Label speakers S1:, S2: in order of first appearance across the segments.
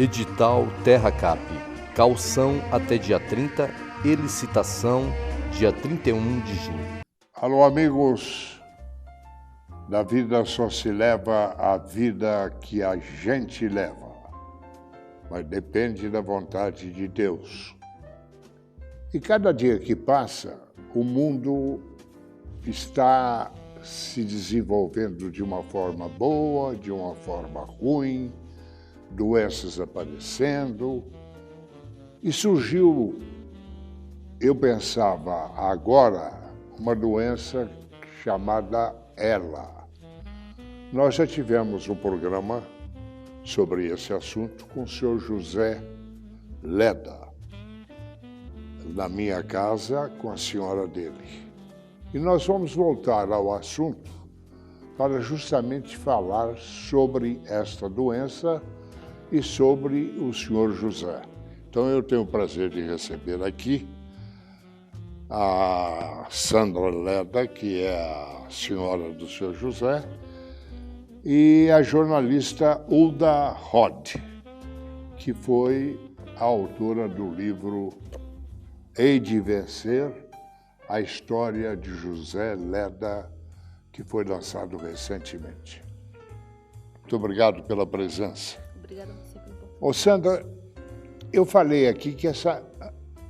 S1: Edital TerraCap. Caução até dia 30 e licitação dia 31 de junho.
S2: Alô, amigos. Da vida só se leva a vida que a gente leva, mas depende da vontade de Deus. E cada dia que passa, o mundo está se desenvolvendo de uma forma boa, de uma forma ruim, doenças aparecendo. E surgiu, eu pensava agora, uma doença chamada ELA. Nós já tivemos um programa sobre esse assunto com o senhor José Leda, na minha casa com a senhora dele. E nós vamos voltar ao assunto para justamente falar sobre esta doença e sobre o senhor José. Então eu tenho o prazer de receber aqui a Sandra Leda, que é a senhora do senhor José, e a jornalista Hulda Rod, que foi a autora do livro Hei de Vencer, a história de José Leda, que foi lançado recentemente. Muito obrigado pela presença.
S3: Obrigada a você pelo convite.
S2: Ô Sandra, eu falei aqui que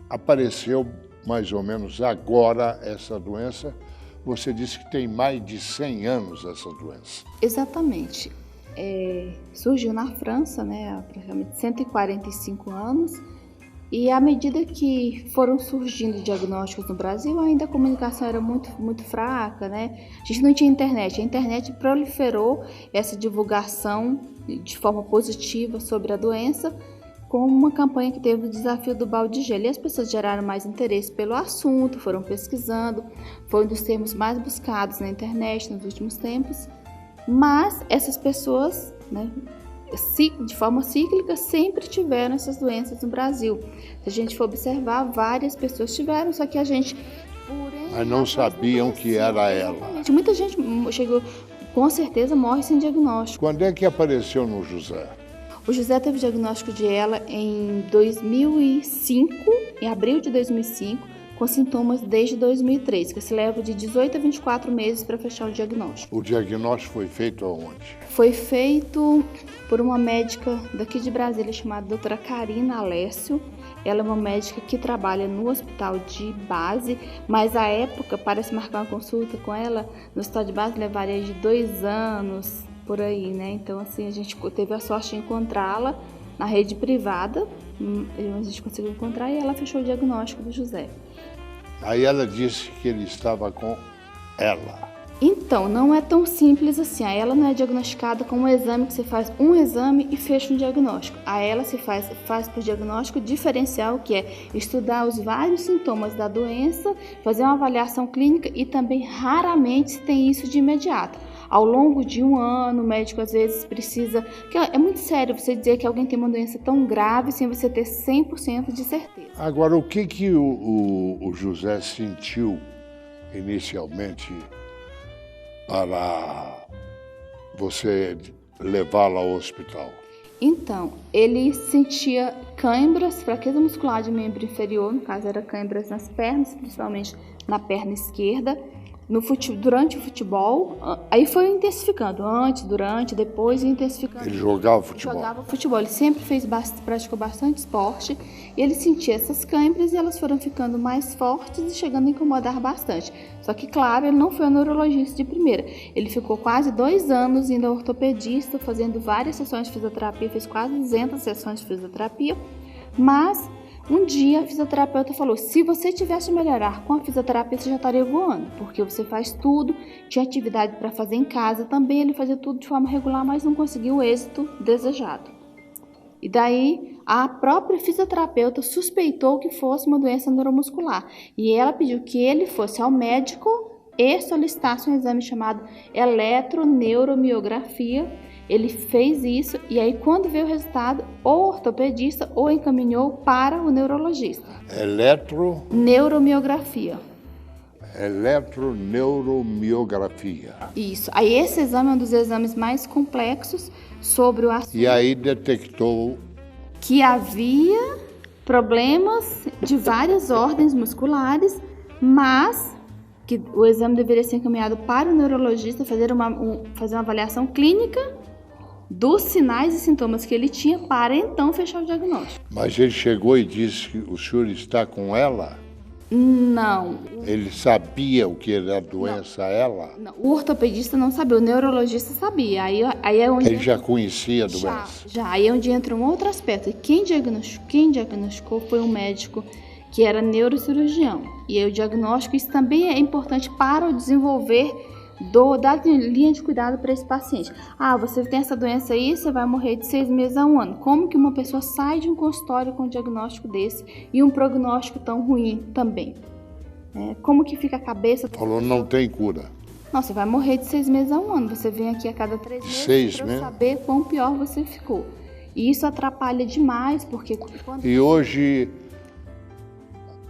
S2: apareceu mais ou menos agora essa doença. Você disse que tem mais de 100 anos essa doença.
S3: Exatamente. Surgiu na França, há praticamente 145 anos, e à medida que foram surgindo diagnósticos no Brasil, ainda a comunicação era muito fraca, A gente não tinha internet. A internet proliferou essa divulgação de forma positiva sobre a doença, com uma campanha que teve o desafio do balde de gelo. E as pessoas geraram mais interesse pelo assunto, foram pesquisando, foi um dos termos mais buscados na internet nos últimos tempos. Mas essas pessoas, de forma cíclica, sempre tiveram essas doenças no Brasil. Se a gente for observar, várias pessoas tiveram, só que a gente...
S2: Mas não sabiam que era ela.
S3: Muita gente chegou, com certeza, morre sem diagnóstico.
S2: Quando é que apareceu no José?
S3: O José teve diagnóstico de ELA em 2005, em abril de 2005, com sintomas desde 2003, que se leva de 18 a 24 meses para fechar o diagnóstico.
S2: O diagnóstico foi feito aonde?
S3: Foi feito por uma médica daqui de Brasília chamada doutora Karina Alessio. Ela é uma médica que trabalha no hospital de base, mas à época, para se marcar uma consulta com ela, no hospital de base levaria de 2 anos, por aí, Então, assim, a gente teve a sorte de encontrá-la na rede privada, a gente conseguiu encontrar e ela fechou o diagnóstico do José.
S2: Aí ela disse que ele estava com ela.
S3: Então, não é tão simples assim. A ela não é diagnosticada com um exame que você faz um exame e fecha um diagnóstico. A ela se faz por diagnóstico diferencial, que é estudar os vários sintomas da doença, fazer uma avaliação clínica e também raramente se tem isso de imediato. Ao longo de um ano, o médico às vezes precisa... É muito sério você dizer que alguém tem uma doença tão grave sem você ter 100% de certeza.
S2: Agora, o que o José sentiu inicialmente para você levá-lo ao hospital?
S3: Então, ele sentia cãibras, fraqueza muscular de membro inferior, no caso era cãibras nas pernas, principalmente na perna esquerda, durante o futebol, aí foi intensificando, antes, durante, depois intensificando.
S2: Ele jogava futebol?
S3: Jogava futebol, ele sempre praticou bastante esporte, e ele sentia essas câimbras e elas foram ficando mais fortes e chegando a incomodar bastante. Só que, claro, ele não foi um neurologista de primeira, ele ficou quase 2 anos indo ao ortopedista, fazendo várias sessões de fisioterapia, fez quase 200 sessões de fisioterapia, mas... Um dia a fisioterapeuta falou, se você tivesse melhorar com a fisioterapia, você já estaria voando, porque você faz tudo, tinha atividade para fazer em casa também, ele fazia tudo de forma regular, mas não conseguiu o êxito desejado. E daí a própria fisioterapeuta suspeitou que fosse uma doença neuromuscular, e ela pediu que ele fosse ao médico e solicitasse um exame chamado eletroneuromiografia. Ele fez isso e aí quando veio o resultado, o ortopedista o encaminhou para o neurologista. Neuromiografia.
S2: Eletroneuromiografia.
S3: Isso. Aí esse exame é um dos exames mais complexos sobre o assunto.
S2: E aí detectou
S3: que havia problemas de várias ordens musculares, mas que o exame deveria ser encaminhado para o neurologista fazer uma avaliação clínica dos sinais e sintomas que ele tinha para então fechar o diagnóstico.
S2: Mas ele chegou e disse que o senhor está com ela?
S3: Não.
S2: Ele sabia o que era a doença, ela?
S3: Não. O ortopedista não sabia, o neurologista sabia. Aí é onde
S2: ele já conhecia a doença?
S3: Já. Aí é onde entra um outro aspecto. Quem diagnosticou foi um médico que era neurocirurgião. E aí o diagnóstico, isso também é importante para o desenvolver da linha de cuidado para esse paciente. Você tem essa doença aí, você vai morrer de 6 meses a 1 ano. Como que uma pessoa sai de um consultório com um diagnóstico desse e um prognóstico tão ruim também? Como que fica a cabeça?
S2: Falou, não tem cura.
S3: Não, você vai morrer de 6 meses a 1 ano. Você vem aqui a cada 3 meses para saber quão pior você ficou. E isso atrapalha demais, porque...
S2: E hoje,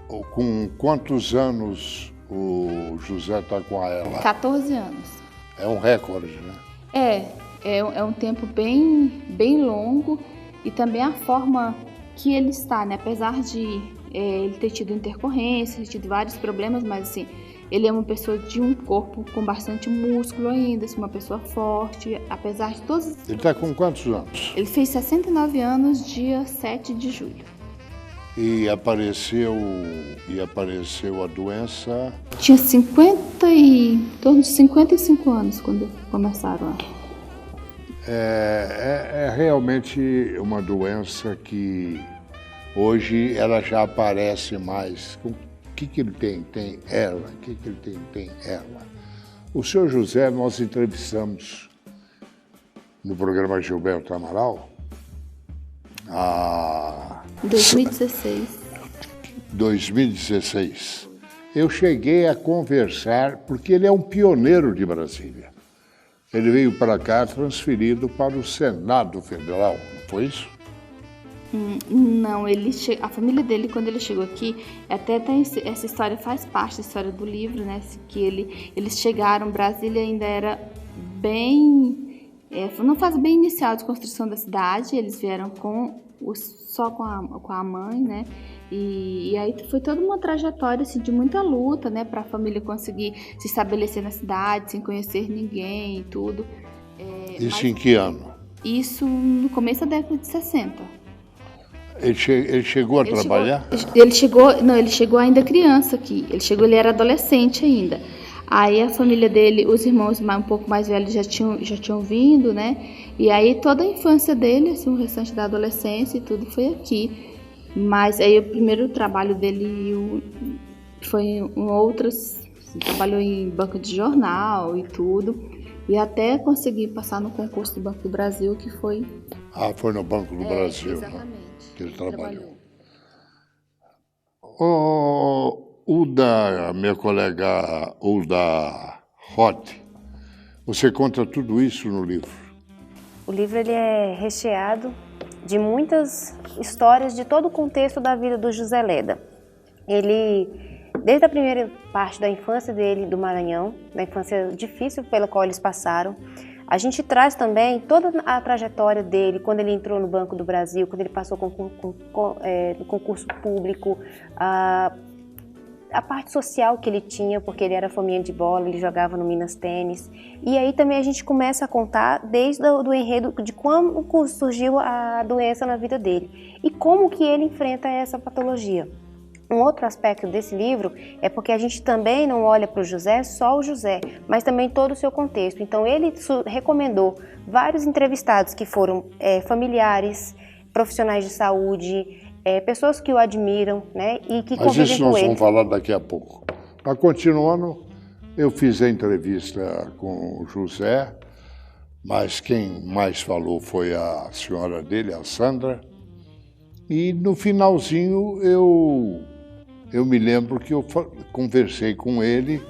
S2: com quantos anos o José está com ela?
S3: 14 anos.
S2: É um recorde, né?
S3: É um tempo bem longo, e também a forma que ele está, né? Apesar de ele ter tido intercorrências, tido vários problemas, mas assim, ele é uma pessoa de um corpo com bastante músculo ainda, assim, uma pessoa forte, apesar de todos...
S2: Ele está com quantos anos?
S3: Ele fez 69 anos, dia 7 de julho.
S2: E apareceu a doença...
S3: Tinha em torno de 55 anos quando começaram a...
S2: É realmente uma doença que hoje ela já aparece mais. O que ele tem? Tem ela. O que ele tem? Tem ela. O senhor José, nós entrevistamos no programa Gilberto Amaral, 2016. Eu cheguei a conversar, porque ele é um pioneiro de Brasília. Ele veio para cá transferido para o Senado Federal, não foi isso?
S3: Não, a família dele, quando ele chegou aqui, até essa história faz parte da história do livro, né? Que eles chegaram, Brasília ainda era não faz bem inicial de construção da cidade, eles vieram só com a mãe, né? E aí foi toda uma trajetória assim, de muita luta, né? Para a família conseguir se estabelecer na cidade, sem conhecer ninguém e tudo.
S2: Isso em que ano?
S3: Isso no começo da década de 60.
S2: Ele chegou a trabalhar?
S3: Ele chegou ainda criança aqui. Ele era adolescente ainda. Aí a família dele, os irmãos um pouco mais velhos já tinham vindo, né? E aí toda a infância dele, assim, o restante da adolescência e tudo foi aqui. Mas aí o primeiro trabalho dele foi em outras... Trabalhou em banco de jornal e tudo. E até conseguir passar no concurso do Banco do Brasil, que foi...
S2: Foi no Banco do Brasil,
S3: exatamente,
S2: né? Que ele trabalhou. O da minha colega Ulda Roth, você conta tudo isso no livro?
S4: O livro ele é recheado de muitas histórias de todo o contexto da vida do José Leda. Ele, desde a primeira parte da infância dele do Maranhão, da infância difícil pela qual eles passaram, a gente traz também toda a trajetória dele, quando ele entrou no Banco do Brasil, quando ele passou no concurso público, a parte social que ele tinha, porque ele era fominha de bola, ele jogava no Minas Tênis. E aí também a gente começa a contar desde o enredo de como surgiu a doença na vida dele e como que ele enfrenta essa patologia. Um outro aspecto desse livro é porque a gente também não olha para o José, só o José, mas também todo o seu contexto. Então ele recomendou vários entrevistados que foram familiares, profissionais de saúde, pessoas que o admiram, né, e que convivem com ele.
S2: Mas isso nós vamos falar daqui a pouco. Mas continuando, eu fiz a entrevista com o José, mas quem mais falou foi a senhora dele, a Sandra, e no finalzinho eu me lembro que eu conversei com ele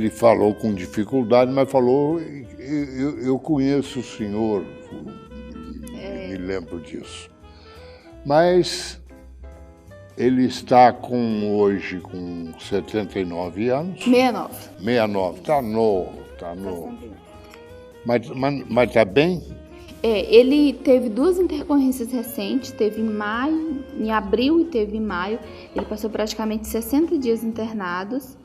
S2: falou com dificuldade, mas falou, eu conheço o senhor, me lembro disso. Mas ele está hoje com 79 anos.
S3: 69.
S2: Está novo. Mas está bem?
S3: Ele teve 2 intercorrências recentes, teve em abril e teve em maio. Ele passou praticamente 60 dias internados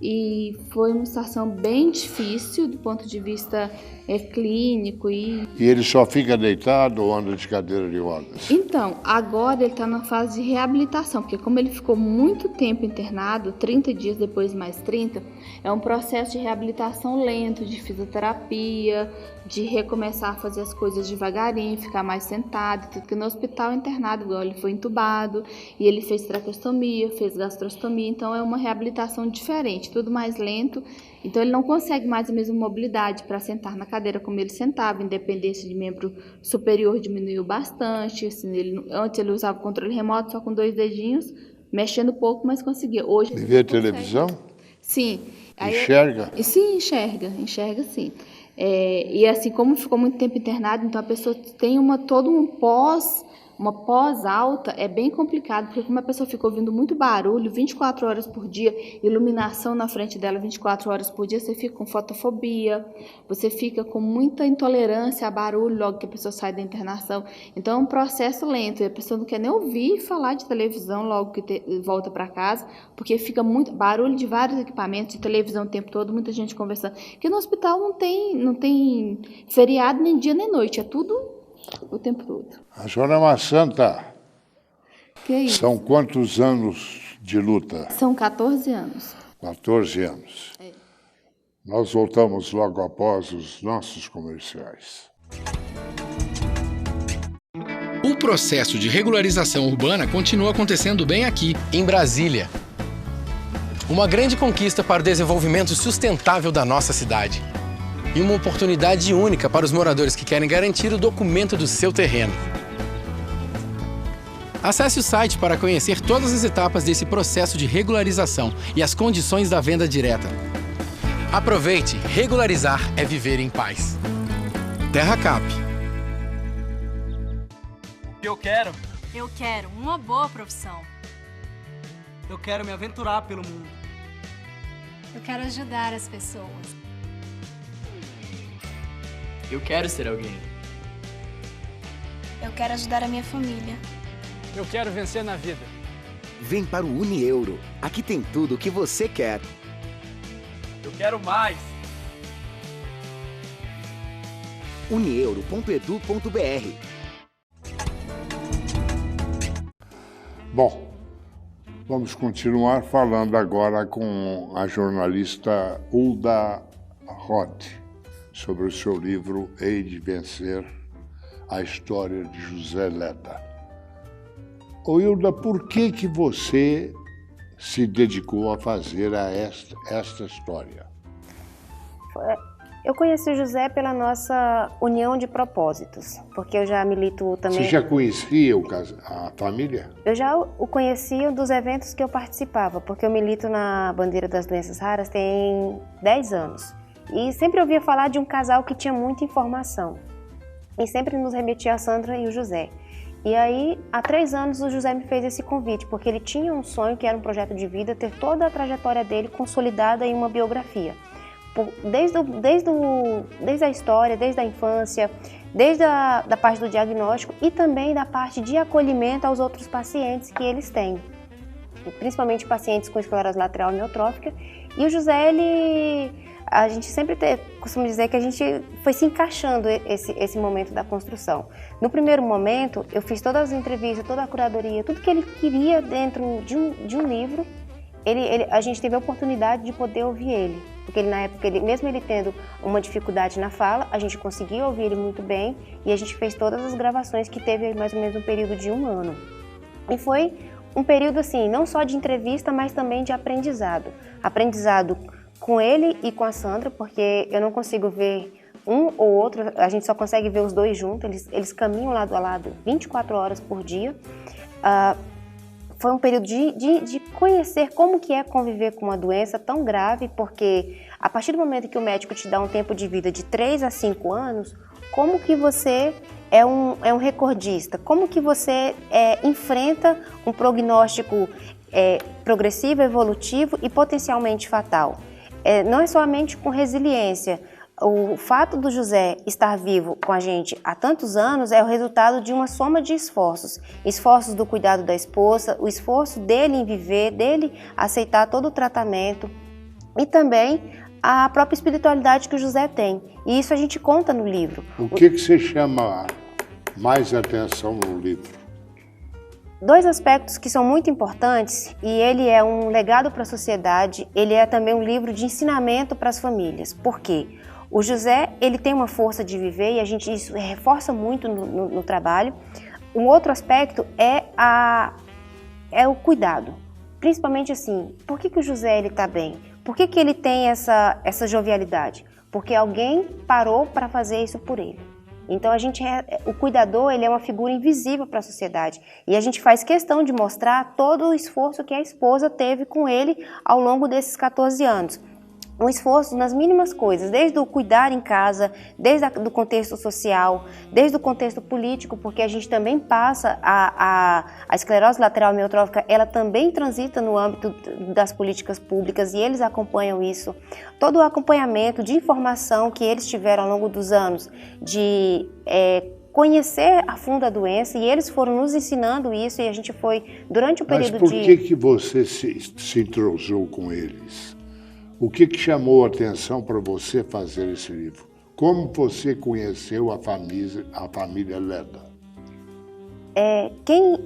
S3: e foi uma situação bem difícil do ponto de vista clínico.
S2: E ele só fica deitado ou anda de cadeira de rodas?
S3: Então, agora ele está na fase de reabilitação, porque como ele ficou muito tempo internado, 30 dias depois mais 30, é um processo de reabilitação lento, de fisioterapia, de recomeçar a fazer as coisas devagarinho, ficar mais sentado, tudo que no hospital internado, igual ele foi entubado, e ele fez traqueostomia, fez gastrostomia, então é uma reabilitação diferente, tudo mais lento. Então ele não consegue mais a mesma mobilidade para sentar na cadeira como ele sentava, a independência de membro superior diminuiu bastante, assim, antes ele usava o controle remoto só com 2 dedinhos, mexendo pouco, mas conseguia. Hoje
S2: ele vê televisão?
S3: Sim.
S2: Enxerga?
S3: Sim, enxerga sim. E assim, como ficou muito tempo internado, então a pessoa tem todo uma pós-alta, é bem complicado, porque como a pessoa ficou ouvindo muito barulho 24 horas por dia, iluminação na frente dela 24 horas por dia, você fica com fotofobia, você fica com muita intolerância a barulho logo que a pessoa sai da internação. Então é um processo lento, e a pessoa não quer nem ouvir falar de televisão logo que volta para casa, porque fica muito barulho de vários equipamentos, de televisão o tempo todo, muita gente conversando. Porque no hospital não tem feriado nem dia nem noite, é tudo o tempo todo.
S2: A senhora é uma santa.
S3: Que é isso?
S2: São quantos anos de luta?
S3: São 14 anos.
S2: 14 anos. Nós voltamos logo após os nossos comerciais.
S5: O processo de regularização urbana continua acontecendo bem aqui, em Brasília. Uma grande conquista para o desenvolvimento sustentável da nossa cidade. E uma oportunidade única para os moradores que querem garantir o documento do seu terreno. Acesse o site para conhecer todas as etapas desse processo de regularização e as condições da venda direta. Aproveite, regularizar é viver em paz. TerraCap.
S6: Eu quero
S7: uma boa profissão.
S6: Eu quero me aventurar pelo mundo.
S7: Eu quero ajudar as pessoas.
S6: Eu quero ser alguém.
S8: Eu quero ajudar a minha família.
S6: Eu quero vencer na vida.
S9: Vem para o Unieuro. Aqui tem tudo o que você quer.
S6: Eu quero mais.
S9: unieuro.edu.br.
S2: Bom, vamos continuar falando agora com a jornalista Hulda Roth sobre o seu livro Hei de Vencer, a história de José Leda. Ô Hilda, por que você se dedicou a fazer esta história?
S4: Eu conheci o José pela nossa união de propósitos, porque eu já milito também...
S2: Você já conhecia a família?
S4: Eu já o conhecia dos eventos que eu participava, porque eu milito na Bandeira das Doenças Raras tem 10 anos. E sempre ouvia falar de um casal que tinha muita informação. E sempre nos remetia a Sandra e o José. E aí, há 3 anos, o José me fez esse convite, porque ele tinha um sonho, que era um projeto de vida, ter toda a trajetória dele consolidada em uma biografia. Desde a história, desde a infância, desde da parte do diagnóstico e também da parte de acolhimento aos outros pacientes que eles têm. Principalmente pacientes com esclerose lateral amiotrófica. E o José, a gente sempre costuma dizer que a gente foi se encaixando esse momento da construção. No primeiro momento, eu fiz todas as entrevistas, toda a curadoria, tudo que ele queria dentro de um livro, a gente teve a oportunidade de poder ouvir ele. Porque na época, mesmo ele tendo uma dificuldade na fala, a gente conseguia ouvir ele muito bem e a gente fez todas as gravações que teve mais ou menos um período de 1 ano. E foi um período assim, não só de entrevista, mas também de aprendizado. Aprendizado com ele e com a Sandra, porque eu não consigo ver um ou outro, a gente só consegue ver os dois juntos, eles caminham lado a lado 24 horas por dia. Foi um período de conhecer como que é conviver com uma doença tão grave, porque a partir do momento que o médico te dá um tempo de vida de 3 a 5 anos, como que você é um recordista? Como que você enfrenta um prognóstico progressivo, evolutivo e potencialmente fatal? Não é somente com resiliência. O fato do José estar vivo com a gente há tantos anos é o resultado de uma soma de esforços. Esforços do cuidado da esposa, o esforço dele em viver, dele aceitar todo o tratamento e também a própria espiritualidade que o José tem. E isso a gente conta no livro.
S2: O que você chama mais atenção no livro?
S4: Dois aspectos que são muito importantes, e ele é um legado para a sociedade, ele é também um livro de ensinamento para as famílias. Por quê? O José, ele tem uma força de viver e a gente isso reforça muito no trabalho. Um outro aspecto é o cuidado. Principalmente assim, por que o José está bem? Por que ele tem essa jovialidade? Porque alguém parou para fazer isso por ele. Então o cuidador, ele é uma figura invisível para a sociedade e a gente faz questão de mostrar todo o esforço que a esposa teve com ele ao longo desses 14 anos. Um esforço nas mínimas coisas, desde o cuidar em casa, desde do contexto social, desde o contexto político, porque a gente também passa a esclerose lateral amiotrófica, ela também transita no âmbito das políticas públicas e eles acompanham isso. Todo o acompanhamento de informação que eles tiveram ao longo dos anos, de conhecer a fundo a doença, e eles foram nos ensinando isso e a gente foi, durante o período de...
S2: Mas por que você se entrosou com eles? O que chamou a atenção para você fazer esse livro? Como você conheceu a família Leda?
S4: Quem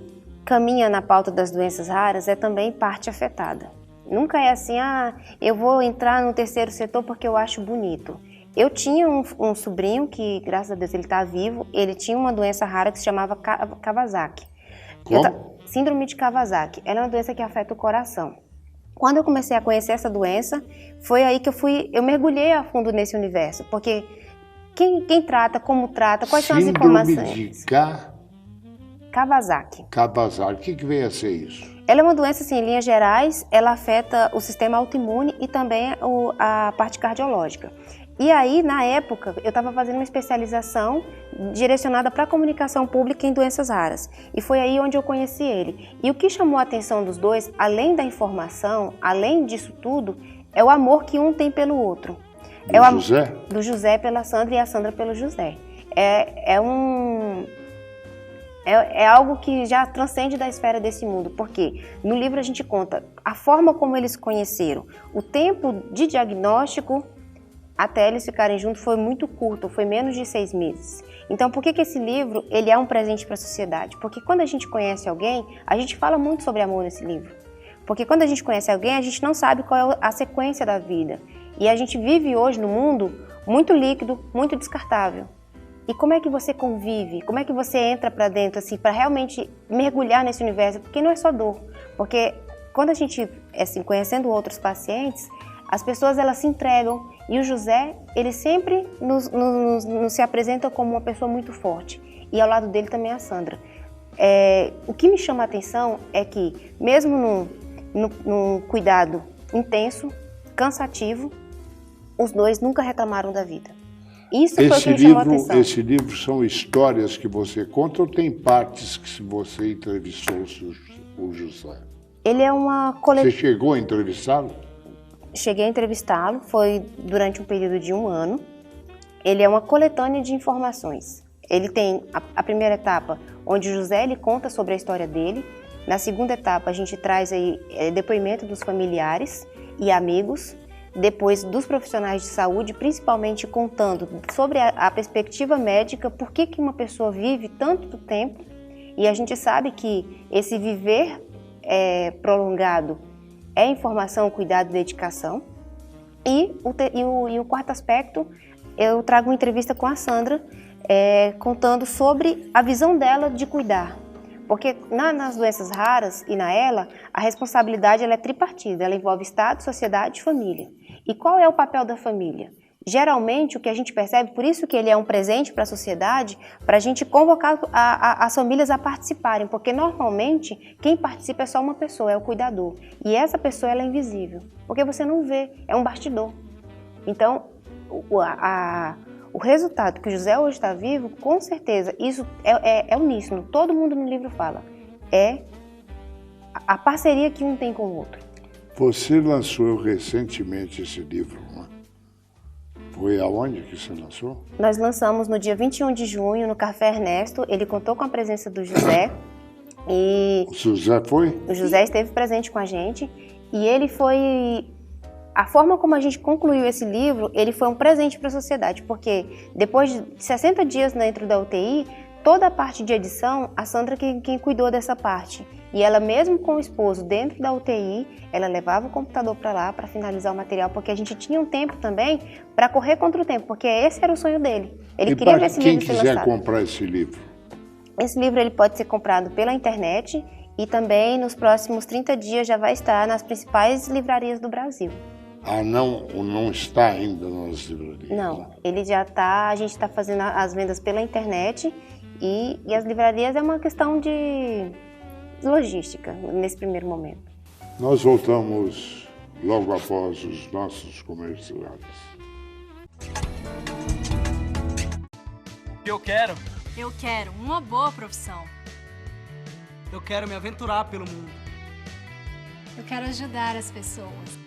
S4: caminha na pauta das doenças raras é também parte afetada. Nunca é assim, eu vou entrar no terceiro setor porque eu acho bonito. Eu tinha um sobrinho que, graças a Deus, ele está vivo. Ele tinha uma doença rara que se chamava Kawasaki. Síndrome de Kawasaki. Ela é uma doença que afeta o coração. Quando eu comecei a conhecer essa doença, foi aí que eu mergulhei a fundo nesse universo, porque quem trata, como trata, quais são as informações?
S2: Síndrome de
S4: Kawasaki.
S2: Kawasaki, o que vem a ser isso?
S4: Ela é uma doença, assim, em linhas gerais, ela afeta o sistema autoimune e também a parte cardiológica. E aí, na época, eu estava fazendo uma especialização direcionada para a comunicação pública em doenças raras. E foi aí onde eu conheci ele. E o que chamou a atenção dos dois, além da informação, além disso tudo, é o amor que um tem pelo outro.
S2: José?
S4: Do José pela Sandra e a Sandra pelo José. É algo que já transcende da esfera desse mundo, porque no livro a gente conta a forma como eles se conheceram, o tempo de diagnóstico até eles ficarem juntos foi muito curto, foi menos de 6 meses. Então, por que esse livro ele é um presente para a sociedade? Porque quando a gente conhece alguém, a gente fala muito sobre amor nesse livro. Porque quando a gente conhece alguém, a gente não sabe qual é a sequência da vida. E a gente vive hoje no mundo muito líquido, muito descartável. E como é que você convive? Como é que você entra para dentro, assim, para realmente mergulhar nesse universo? Porque não é só dor. Porque quando a gente, assim, conhecendo outros pacientes, as pessoas elas se entregam e o José, ele sempre nos se apresenta como uma pessoa muito forte. E ao lado dele também a Sandra. O que me chama a atenção é que, mesmo num cuidado intenso, cansativo, os dois nunca reclamaram da vida. Isso foi o que me chamou a atenção.
S2: Esse livro são histórias que você conta ou tem partes que você entrevistou o José?
S4: Ele é uma coletiva.
S2: Você chegou a entrevistá-lo?
S4: Cheguei a entrevistá-lo, foi durante um período de 1 ano. Ele é uma coletânea de informações. Ele tem a primeira etapa, onde o José ele conta sobre a história dele. Na segunda etapa, a gente traz aí depoimento dos familiares e amigos, depois dos profissionais de saúde, principalmente contando sobre a perspectiva médica, por que uma pessoa vive tanto tempo. E a gente sabe que esse viver prolongado é informação, cuidado e dedicação. E o quarto aspecto, eu trago uma entrevista com a Sandra, contando sobre a visão dela de cuidar. Porque nas doenças raras e na ELA, a responsabilidade ela é tripartida, ela envolve Estado, sociedade e família. E qual é o papel da família? Geralmente, o que a gente percebe, por isso que ele é um presente para a sociedade, para a gente convocar as famílias a participarem, porque normalmente quem participa é só uma pessoa, é o cuidador. E essa pessoa ela é invisível, porque você não vê, é um bastidor. Então, o resultado que o José hoje está vivo, com certeza, isso é uníssono, todo mundo no livro fala, é a parceria que um tem com o outro.
S2: Você lançou recentemente esse livro, não é? Foi aonde que você lançou?
S4: Nós lançamos no dia 21 de junho, no Café Ernesto. Ele contou com a presença do José. E
S2: O José foi?
S4: o José esteve presente com a gente. E ele foi... A forma como a gente concluiu esse livro, ele foi um presente para a sociedade. Porque depois de 60 dias dentro da UTI, toda a parte de edição, a Sandra quem cuidou dessa parte. E ela mesmo com o esposo dentro da UTI, ela levava o computador para lá para finalizar o material, porque a gente tinha um tempo também para correr contra o tempo, porque esse era o sonho dele. Ele queria ver esse livro ser lançado.
S2: Quem quiser comprar esse livro?
S4: Esse livro ele pode ser comprado pela internet e também nos próximos 30 dias já vai estar nas principais livrarias do Brasil.
S2: Ah, não está ainda nas livrarias?
S4: Não, ele já está, a gente está fazendo as vendas pela internet e as livrarias é uma questão de logística nesse primeiro momento.
S2: Nós voltamos logo após os nossos comerciais.
S6: Eu quero
S7: uma boa profissão.
S6: Eu quero me aventurar pelo mundo.
S7: Eu quero ajudar as pessoas.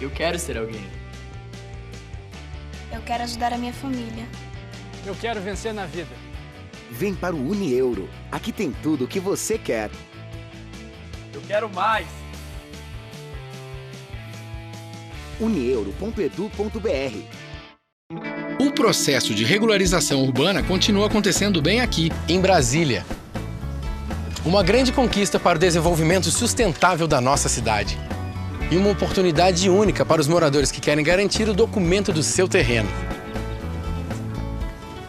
S6: Eu quero ser alguém.
S8: Eu quero ajudar a minha família.
S6: Eu quero vencer na vida.
S9: Vem para o Unieuro. Aqui tem tudo o que você quer.
S6: Eu quero mais.
S9: unieuro.edu.br.
S5: O processo de regularização urbana continua acontecendo bem aqui, em Brasília. Uma grande conquista para o desenvolvimento sustentável da nossa cidade. E uma oportunidade única para os moradores que querem garantir o documento do seu terreno.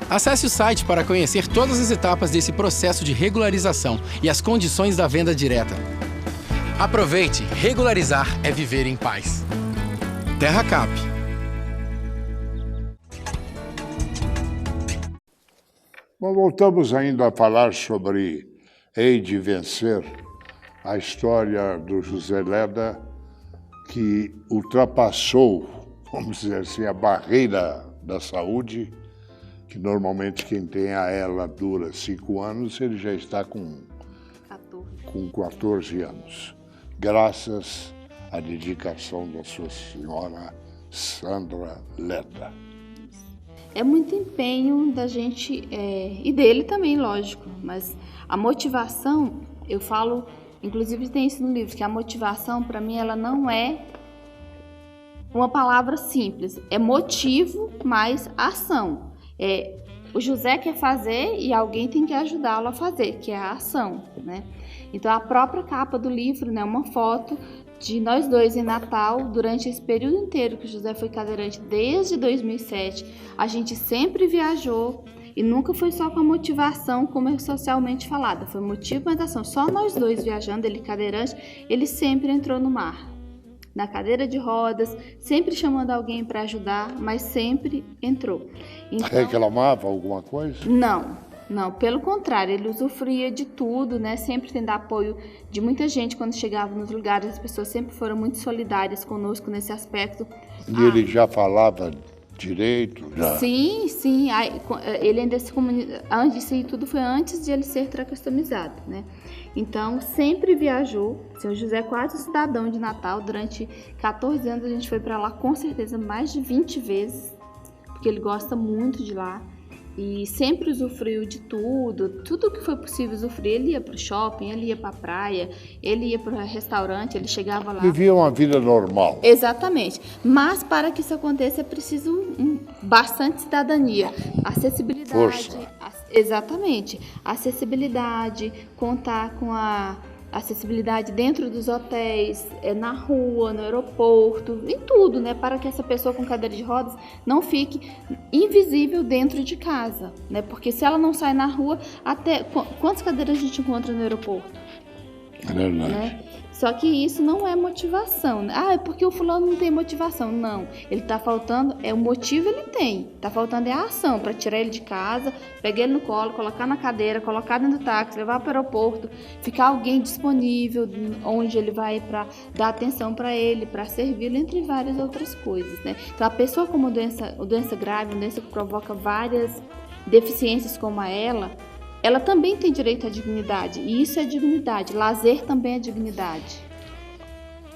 S5: Acesse o site para conhecer todas as etapas desse processo de regularização e as condições da venda direta. Aproveite, regularizar é viver em paz. TerraCap.
S2: Bom, voltamos ainda a falar sobre Hei de Vencer, a história do José Leda, que ultrapassou, vamos dizer assim, a barreira da saúde, que normalmente quem tem a ela dura 5 anos, ele já está com 14 anos. Graças à dedicação da sua senhora Sandra Leda.
S3: É muito empenho da gente, e dele também, lógico, mas a motivação, eu falo, inclusive tem isso no livro, que a motivação, para mim, ela não é uma palavra simples, é motivo mais ação. O José quer fazer e alguém tem que ajudá-lo a fazer, que é a ação, né? Então, a própria capa do livro, né, uma foto de nós dois em Natal, durante esse período inteiro que o José foi cadeirante, desde 2007, a gente sempre viajou e nunca foi só com a motivação como é socialmente falada, foi motivo mais ação. Só nós dois viajando, ele cadeirante, ele sempre entrou no mar, na cadeira de rodas, sempre chamando alguém para ajudar, mas sempre entrou. Então,
S2: reclamava alguma coisa?
S3: Não, pelo contrário, ele usufruía de tudo, né? Sempre tendo apoio de muita gente quando chegava nos lugares, as pessoas sempre foram muito solidárias conosco nesse aspecto.
S2: E ele já falava direito? Já?
S3: Sim, ele ainda se comunica, isso aí tudo foi antes de ele ser tracostomizado, né? Então, sempre viajou, o José é quase cidadão de Natal, durante 14 anos a gente foi para lá, com certeza, mais de 20 vezes, porque ele gosta muito de lá. E sempre usufruiu de tudo que foi possível usufruir. Ele ia para o shopping, ele ia para a praia, ele ia para o restaurante, ele chegava lá.
S2: Vivia uma vida normal.
S3: Exatamente. Mas para que isso aconteça é preciso bastante cidadania, acessibilidade.
S2: Força.
S3: Exatamente. Acessibilidade, contar com a acessibilidade dentro dos hotéis, na rua, no aeroporto, em tudo, né? Para que essa pessoa com cadeira de rodas não fique invisível dentro de casa, né? Porque se ela não sai na rua, até quantas cadeiras a gente encontra no aeroporto?
S2: É verdade.
S3: Né? Só que isso não é motivação, né? É porque o fulano não tem motivação. Não, ele tá faltando, o motivo ele tem, tá faltando a ação para tirar ele de casa, pegar ele no colo, colocar na cadeira, colocar dentro do táxi, levar para o aeroporto, ficar alguém disponível onde ele vai para dar atenção para ele, para servi-lo, entre várias outras coisas, né? Então a pessoa com uma doença grave, uma doença que provoca várias deficiências como ela também tem direito à dignidade, e isso é dignidade, lazer também é dignidade.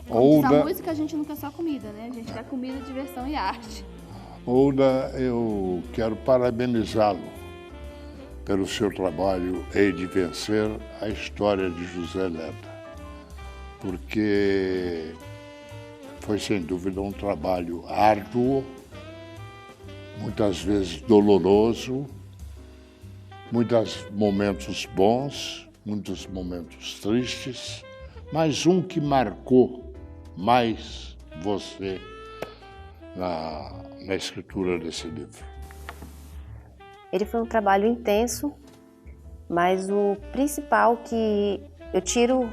S3: Como diz a música, a gente não quer só comida, né? A gente quer comida, diversão e arte.
S2: Ouda, eu quero parabenizá-lo pelo seu trabalho Hei de Vencer, a história de José Leda, porque foi sem dúvida um trabalho árduo, muitas vezes doloroso, muitos momentos bons, muitos momentos tristes, mas um que marcou mais você na escritura desse livro.
S4: Ele foi um trabalho intenso, mas o principal que eu tiro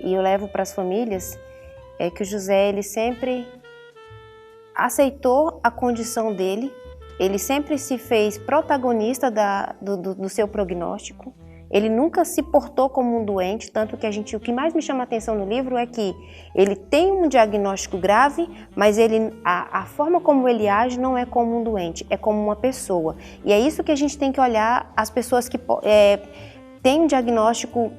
S4: e eu levo para as famílias é que o José, ele sempre aceitou a condição dele, ele sempre se fez protagonista do seu prognóstico, ele nunca se portou como um doente, tanto que o que mais me chama a atenção no livro é que ele tem um diagnóstico grave, mas a forma como ele age não é como um doente, é como uma pessoa. E é isso que a gente tem que olhar, as pessoas que têm um diagnóstico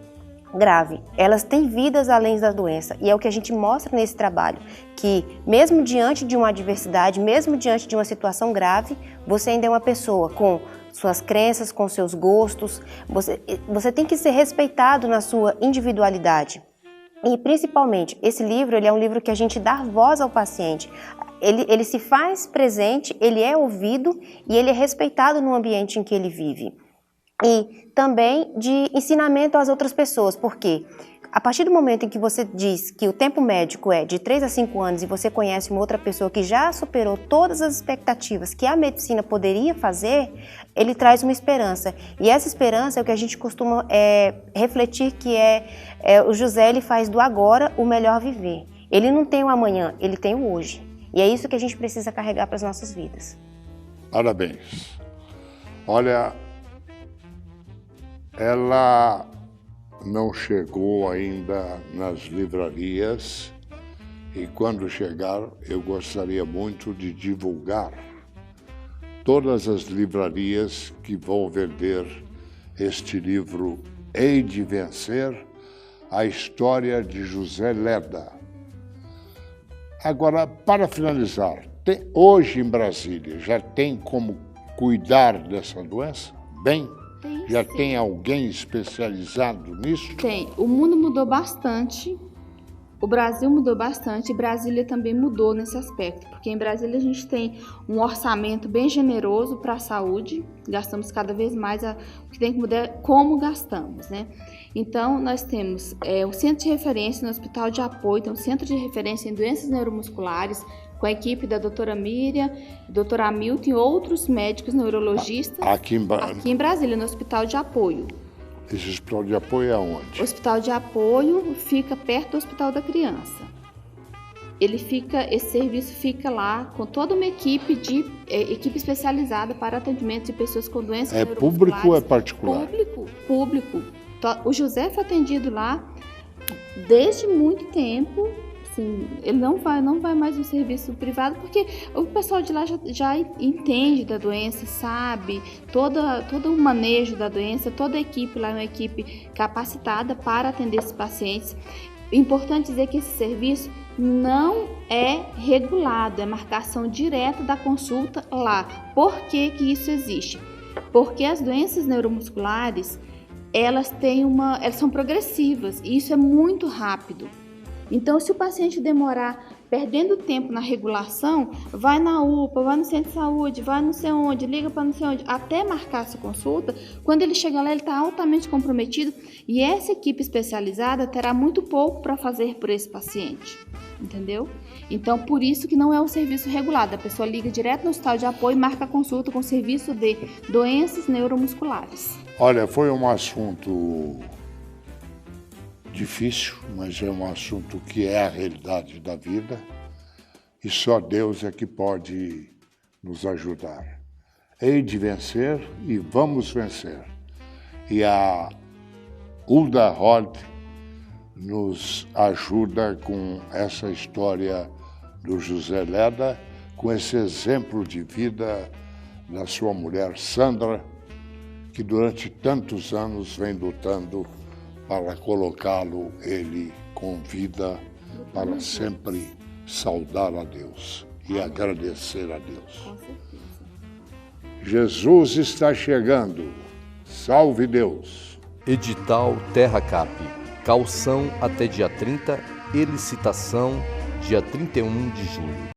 S4: grave, elas têm vidas além da doença, e é o que a gente mostra nesse trabalho, que mesmo diante de uma adversidade, mesmo diante de uma situação grave, você ainda é uma pessoa com suas crenças, com seus gostos, você tem que ser respeitado na sua individualidade. E principalmente, esse livro, ele é um livro que a gente dá voz ao paciente, ele se faz presente, ele é ouvido e ele é respeitado no ambiente em que ele vive. E também de ensinamento às outras pessoas, porque a partir do momento em que você diz que o tempo médico é de 3 a 5 anos e você conhece uma outra pessoa que já superou todas as expectativas que a medicina poderia fazer, ele traz uma esperança. E essa esperança é o que a gente costuma refletir, que o José, ele faz do agora o melhor viver. Ele não tem o amanhã, ele tem o hoje. E é isso que a gente precisa carregar para as nossas vidas.
S2: Parabéns. Olha, ela não chegou ainda nas livrarias e quando chegar eu gostaria muito de divulgar todas as livrarias que vão vender este livro Hei de Vencer, a história de José Leda. Agora, para finalizar, hoje em Brasília já tem como cuidar dessa doença? Bem? Já tem alguém especializado nisso?
S3: Tem. O mundo mudou bastante, o Brasil mudou bastante e Brasília também mudou nesse aspecto, porque em Brasília a gente tem um orçamento bem generoso para a saúde, gastamos cada vez mais, o que tem que mudar é como gastamos, né? Então, nós temos o centro de referência no Hospital de Apoio, então, centro de referência em doenças neuromusculares, com a equipe da doutora Miriam, doutora Hamilton e outros médicos neurologistas
S2: aqui
S3: em Brasília, no Hospital de Apoio.
S2: Esse Hospital de Apoio é onde?
S3: O Hospital de Apoio fica perto do Hospital da Criança. Esse serviço fica lá com toda uma equipe especializada para atendimento de pessoas com doenças neuromusculares.
S2: É público ou é particular?
S3: Público. O José foi atendido lá desde muito tempo. Assim, ele não vai mais no serviço privado, porque o pessoal de lá já entende da doença, sabe todo o manejo da doença, toda a equipe lá é uma equipe capacitada para atender esses pacientes. Importante dizer que esse serviço não é regulado, é marcação direta da consulta lá. Por que isso existe? Porque as doenças neuromusculares, elas são progressivas e isso é muito rápido. Então, se o paciente demorar perdendo tempo na regulação, vai na UPA, vai no centro de saúde, vai não sei onde, liga para não sei onde, até marcar essa consulta, quando ele chegar lá, ele está altamente comprometido e essa equipe especializada terá muito pouco para fazer por esse paciente, entendeu? Então, por isso que não é um serviço regulado, a pessoa liga direto no hospital de apoio e marca a consulta com o serviço de doenças neuromusculares.
S2: Olha, foi um assunto difícil, mas é um assunto que é a realidade da vida e só Deus é que pode nos ajudar. Hei de vencer e vamos vencer. E a Ulda Rod nos ajuda com essa história do José Leda, com esse exemplo de vida da sua mulher Sandra, que durante tantos anos vem lutando para colocá-lo, ele, com vida para sempre saudar a Deus e agradecer a Deus.
S3: Com certeza.
S2: Jesus está chegando. Salve Deus!
S1: Edital Terra Cap. Caução até dia 30 e licitação dia 31 de junho.